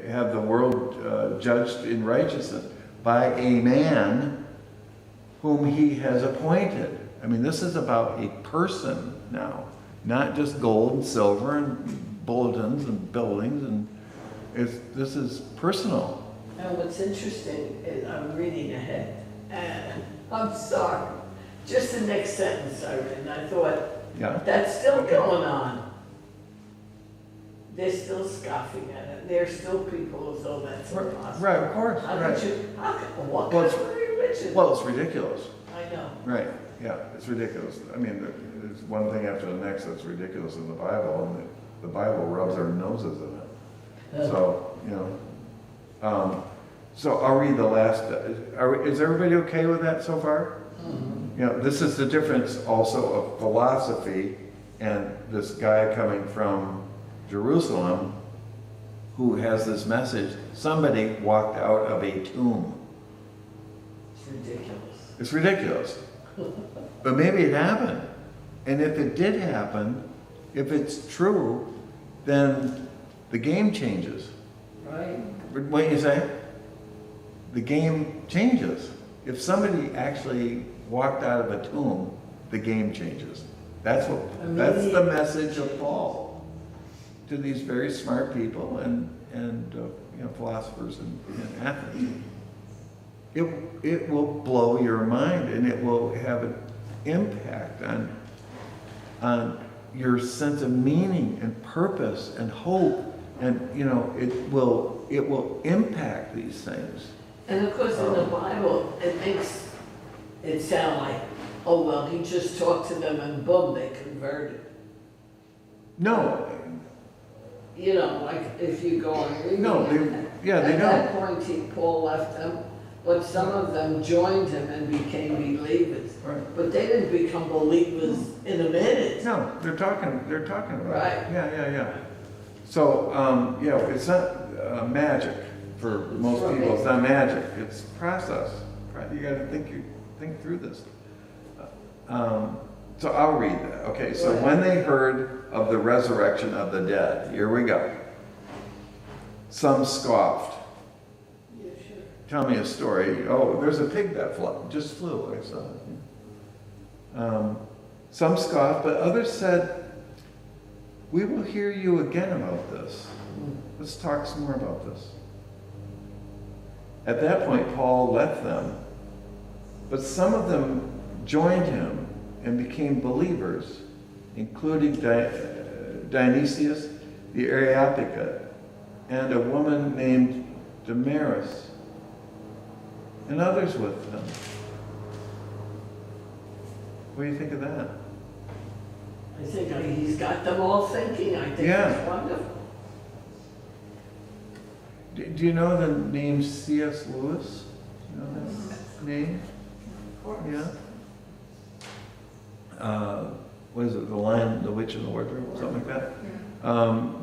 have the world judged in righteousness by a man whom he has appointed. I mean, this is about a person now, not just gold and silver and bulletins and buildings, and this is personal. Now, what's interesting is I'm reading ahead, and I'm sorry, just the next sentence I read, and I thought, Yeah. that's still going on. They're still scoffing at it. There are still people as though that's impossible. Right, of course. How Right. could you, what Well, kind of religion? Well, it's ridiculous. I know. Right, yeah, it's ridiculous. I mean, there's one thing after the next that's ridiculous in the Bible, and the Bible rubs our noses in it. So, So I'll read the last, is everybody okay with that so far? You know, this is the difference also of philosophy and this guy coming from Jerusalem who has this message. Somebody walked out of a tomb. It's ridiculous. It's ridiculous. But maybe it happened. And if it did happen, if it's true, then the game changes. Right. What do you say? The game changes. If somebody actually walked out of a tomb, the game changes. That's that's the message of Paul to these very smart people and you know, philosophers in Athens. It will blow your mind, and it will have an impact on your sense of meaning and purpose and hope, and you know, it will impact these things. And of course, in the Bible, it makes it sound like, oh, well, he just talked to them and boom, they converted. No, You know, like if you go and read No, it, they at don't. that point, Paul left them, but some of them joined him and became believers. Right. But they didn't become believers in a minute. No, they're talking about Right. it. Yeah. So, yeah, it's not magic for most Right. people. It's not magic. It's process. Right? You got to think through this. So I'll read that. Okay. So Go ahead. when they heard of the resurrection of the dead, here we go. Some scoffed. Yeah, sure. Tell me a story. Oh, there's a pig that just flew. I saw it. Some scoffed, but others said, "We will hear you again about this. Let's talk some more about this." At that point, Paul left them, but some of them joined him and became believers, including Dionysius the Areopagite and a woman named Damaris, and others with them. What do you think of that? I think he's got them all thinking. I think Yeah. it's wonderful. Do you know the name C.S. Lewis? You know that name? Yeah. What is it? The Lion, the Witch, and the Wardrobe, something like that.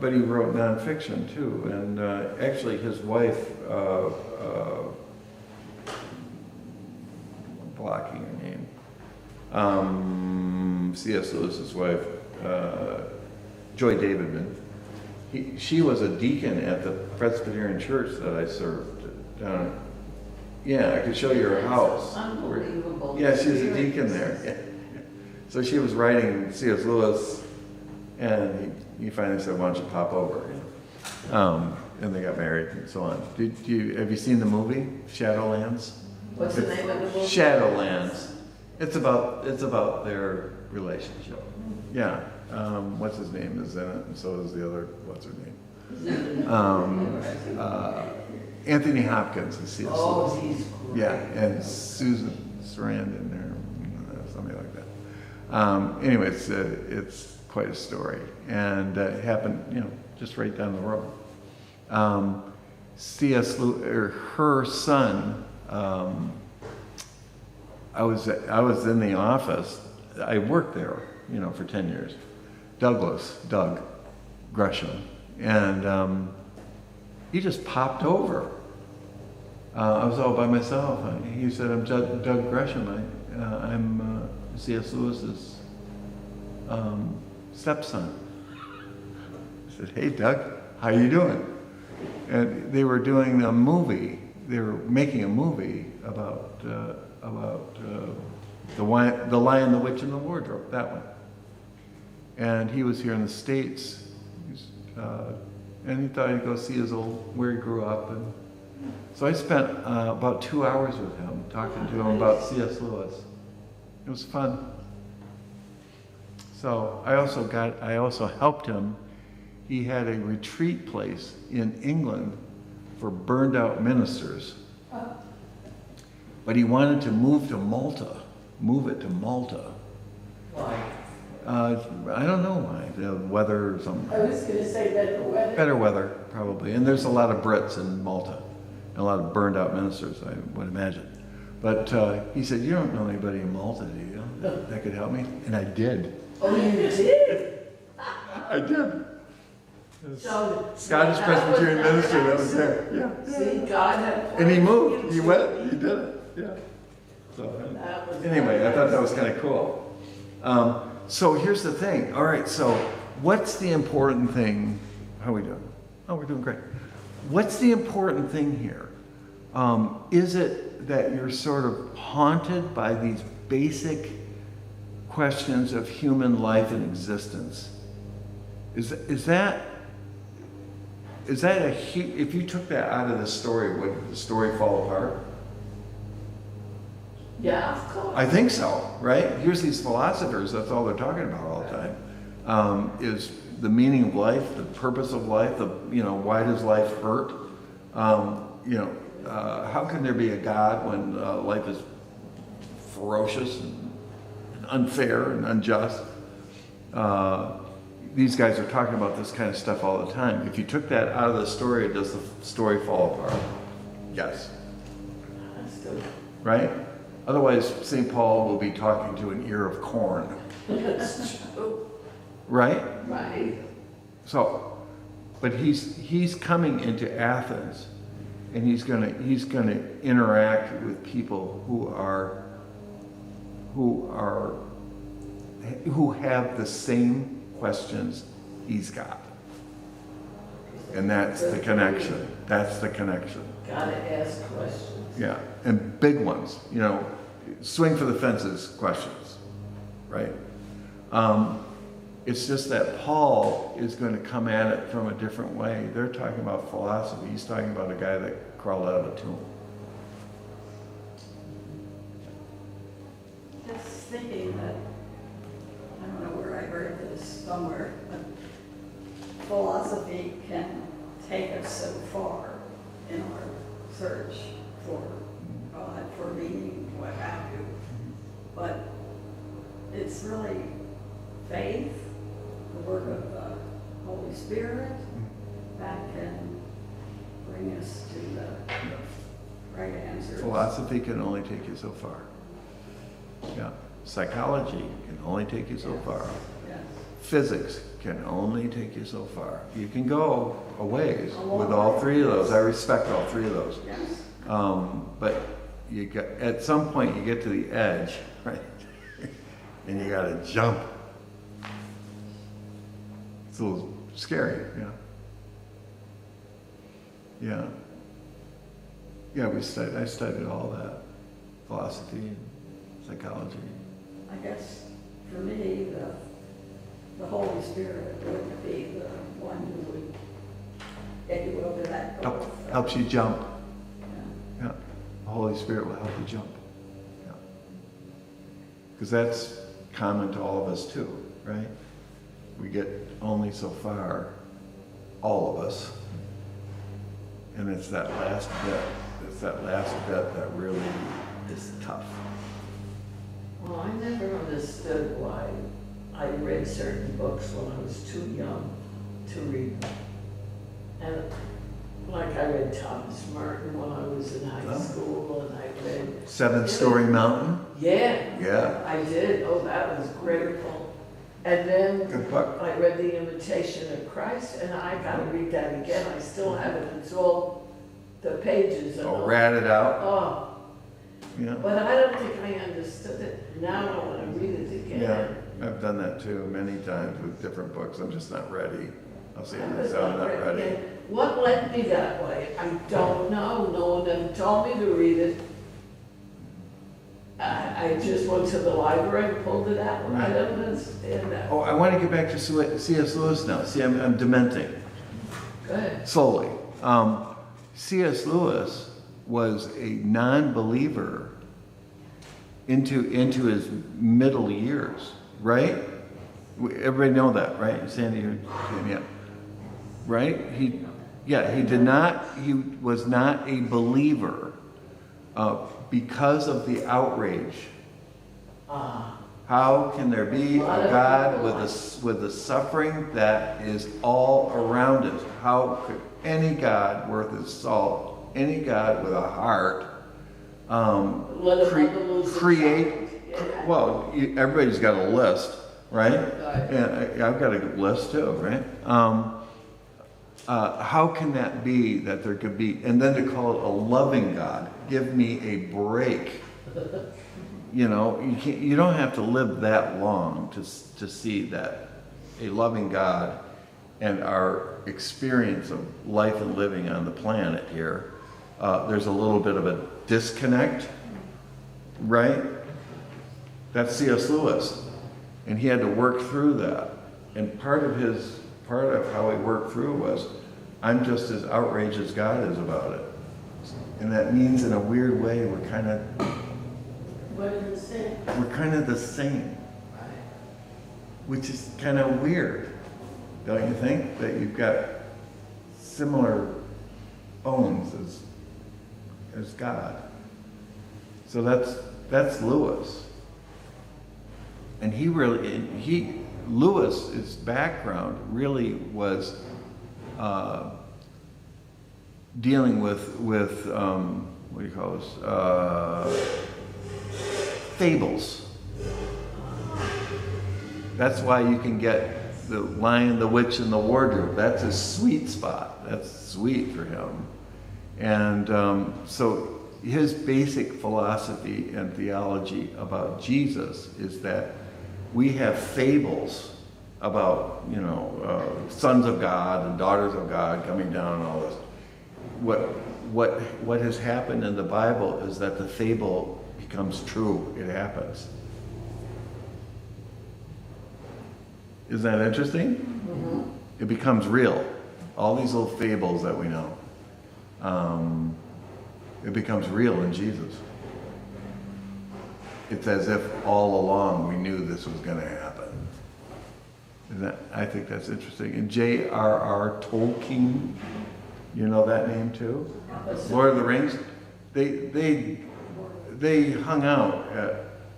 But he wrote nonfiction too, and actually his wife, blocking her name. C.S. Lewis's wife, Joy Davidman. She was a deacon at the Presbyterian church that I served down. Yeah, I could show you her house. Unbelievable. Yeah, she was a deacon there. Yeah. So she was writing C.S. Lewis, and he finally said, "Why don't you pop over?" And they got married and so on. Have you seen the movie Shadowlands? What's the name of the movie? Shadowlands. It's about their relationship. Yeah. What's his name is in it, and so is the other. What's her name? Anthony Hopkins is C.S. Oh, Lewis. he's great. Yeah, and Susan Sarandon there, something like that. Anyway, it's quite a story, and it happened, just right down the road. C.S. Lewis, or her son. I was in the office. I worked there, for 10 years. Doug Gresham, and he just popped over. I was all by myself. He said, "I'm Doug Gresham. I'm C.S. Lewis's stepson." I said, "Hey, Doug, how you doing?" And they were doing a movie. They were making a movie about the Lion, the Witch, and the Wardrobe. That one. And he was here in the States, and he thought he'd go see where he grew up. And so I spent about 2 hours with him, talking to him about C.S. Lewis. It was fun. So I also helped him. He had a retreat place in England for burned out ministers. But he wanted to move it to Malta. Why? I don't know why, the weather or something. I was gonna say better weather. Better weather, probably. And there's a lot of Brits in Malta. and a lot of burned out ministers, I would imagine. But he said, "You don't know anybody in Malta, do you? That could help me?" And I did. Oh, you did? I did. So. Scottish Presbyterian minister that was there. Yeah. See, God had. And he moved. He went. He did it. Yeah. So That was anyway, I thought that was kind of cool. So here's the thing. All right. So what's the important thing? How are we doing? Oh, we're doing great. What's the important thing here? Is it that you're sort of haunted by these basic questions of human life and existence? Is that if you took that out of the story, would the story fall apart? Yeah, of course. I think so, right? Here's these philosophers, that's all they're talking about all the time, is the meaning of life, the purpose of life, why does life hurt? How can there be a God when life is ferocious and unfair and unjust? These guys are talking about this kind of stuff all the time. If you took that out of the story, does the story fall apart? Yes. That's good. Right? Otherwise, St. Paul will be talking to an ear of corn. That's true. Right? Right. So, but he's coming into Athens, and he's gonna interact with people who have the same questions he's got. And that's the connection. That's the connection. Gotta ask questions. Yeah, and big ones, swing for the fences questions, right? It's just that Paul is going to come at it from a different way. They're talking about philosophy. He's talking about a guy that crawled out of a tomb. Just thinking that, I don't know where I heard this somewhere, but philosophy can take us so far in our search for God, for meaning, what have you. But it's really faith, the work of the Holy Spirit, that can bring us to the right answers. Philosophy can only take you so far. Yeah. Psychology can only take you so far. Yes. Physics can only take you so far. You can go a ways A long with all way. three of those. I respect all three of those. Yes. But at some point you get to the edge, right? And you got to jump. It's a little scary, yeah. Yeah. Yeah, I studied all that. Philosophy and psychology. I guess for me, the Holy Spirit would be the one who would get you over that gulf. Helps you jump. Yeah. Yeah. The Holy Spirit will help you jump. Yeah. Because that's common to all of us too, right? We get only so far, all of us. And it's that last bit that really is tough. Well, I never understood why I read certain books when I was too young to read them. And like I read Thomas Merton when I was in high school, and I read... Seven-Story Mountain? Yeah. Yeah. I did. Oh, that was grateful. And then Good book. I read The Imitation of Christ, and I gotta read that again. I still have it. It's all the pages. And Oh, rat it out. Oh, Yeah. but I don't think I understood it. Now I want to read it again. Yeah, I've done that too many times with different books. I'm just not ready. I'll say I this, was I'm not not ready. again. What led me that way? I don't know. No one ever told me to read it. I just went to the library and pulled it out. I don't understand that. Oh, I want to get back to C.S. Lewis now. See, I'm dementing Go ahead. slowly. C.S. Lewis was a non-believer into his middle years, right? Everybody know that, right? Sandy, yeah. Right? He was not a believer because of the outrage. How can there be a God with a suffering that is all around us? How could any God worth his salt any God with a heart, Let a mother lose a create, child. Yeah. well, everybody's got a list, right? Right. Yeah, I've got a list too, right? How can that be that there could be, and then to call it a loving God, give me a break. You know, you don't have to live that long to see that a loving God and our experience of life and living on the planet here, there's a little bit of a disconnect, right? That's C.S. Lewis, and he had to work through that. And part of how he worked through was, I'm just as outraged as God is about it. And that means in a weird way, we're kind of the same, which is kind of weird, don't you think? That you've got similar bones as God. So that's Lewis. And Lewis's background really was dealing with what do you call this? Fables. That's why you can get the Lion, the Witch, and the Wardrobe. That's a sweet spot. That's sweet for him. And so his basic philosophy and theology about Jesus is that we have fables about, sons of God and daughters of God coming down and all this. What has happened in the Bible is that the fable becomes true. It happens. Isn't that interesting? Mm-hmm. It becomes real. All these little fables that we know. It becomes real in Jesus. It's as if all along we knew this was going to happen. I think that's interesting. And J.R.R. Tolkien, you know that name too? Lord of the Rings. They hung out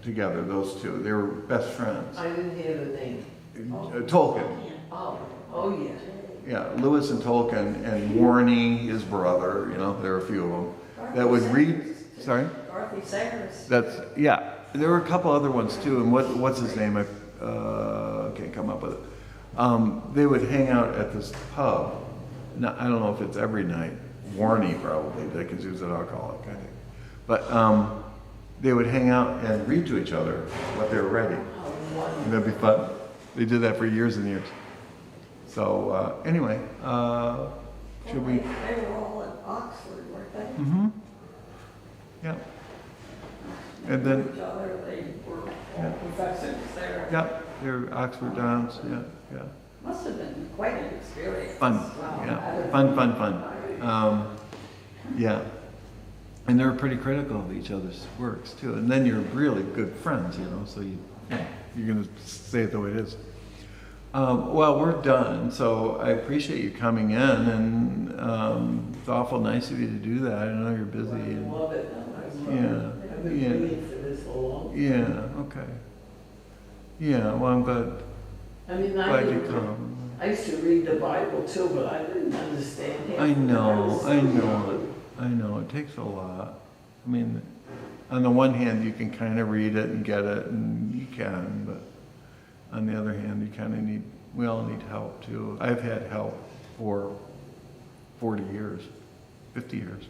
together, those two. They were best friends. I didn't hear the name. Tolkien. Oh yeah. Yeah, Lewis and Tolkien and Warney, his brother, there are a few of them, that would read, sorry? Dorothy Sayers. There were a couple other ones too, and what's his name? I can't come up with it. They would hang out at this pub. I don't know if it's every night. Warney probably, because he was an alcoholic, I think. But they would hang out and read to each other what they were writing. And that'd be fun. They did that for years and years. So anyway, should we? They were all at Oxford, weren't they? Mm-hmm. Yeah. And then, Each other, they were Yeah. all professors there. yeah, they're Oxford Downs, yeah. Must have been quite an experience. Fun, Wow. yeah, fun. Yeah. And they're pretty critical of each other's works too. And then you're really good friends, so you're going to say it the way it is. Well, we're done, so I appreciate you coming in, and it's awful nice of you to do that. I know you're busy. I And, love it. yeah, I've been waiting for this all along. yeah, okay. Yeah, well, I'm glad you come. I used to read the Bible too, but I didn't understand it. I know. It takes a lot. I mean, on the one hand, you can kind of read it and get it, and you can, but on the other hand, we all need help too. I've had help for 40 years, 50 years.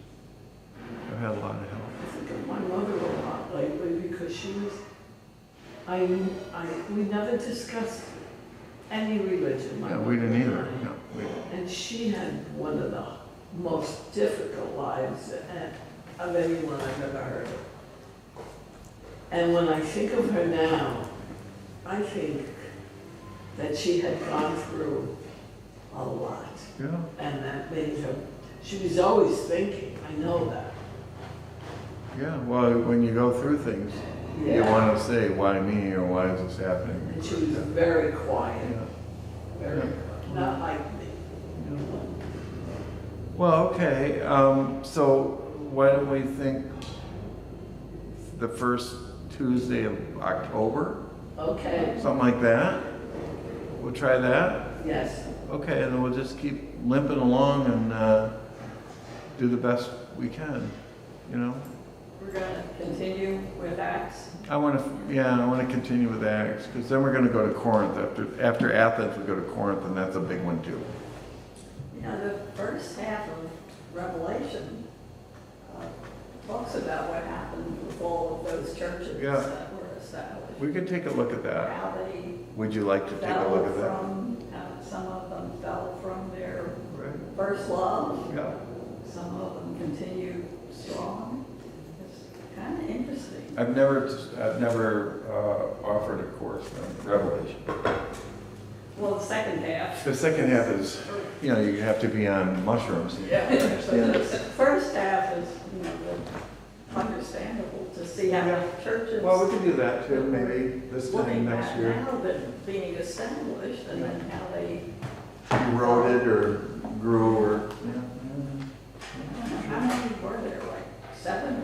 I've had a lot of help. I think of my mother a lot lately because she was, we never discussed any religion. my Yeah, we mother didn't and either. I. No, we didn't. And she had one of the most difficult lives of anyone I've ever heard of. And when I think of her now, I think that she had gone through a lot. Yeah. And that made her, she was always thinking, I know that. Yeah, well, when you go through things, you Yeah. want to say, why me, or why is this happening? And she was very quiet, Yeah. very, not like me. Well, okay, so why don't we think the first Tuesday of October? Okay, Something like that? We'll try that? yes. Okay, and then we'll just keep limping along, and do the best we can, you know? We're gonna continue with Acts. I want to continue with Acts, because then we're going to go to Corinth. After Athens, we go to Corinth, and that's a big one too. You know, the first half of Revelation talks about what happened with all of those churches Yeah. that were established. We can take a look at that. How they Would you like to take a fell look at that? from, some of them fell from their Right. first love. Yeah. Some of them continued strong. It's kind of interesting. I've never offered a course on Revelation. Well, the second half. The second half is, you know, you have to be on mushrooms. Yeah, so the first half is, you know, understandable to see how Yeah. churches. Well, we can do that too, maybe this time Looking next at year. now that being established and then how they, Eroded or grew or, yeah. I don't know, how many were there, like 7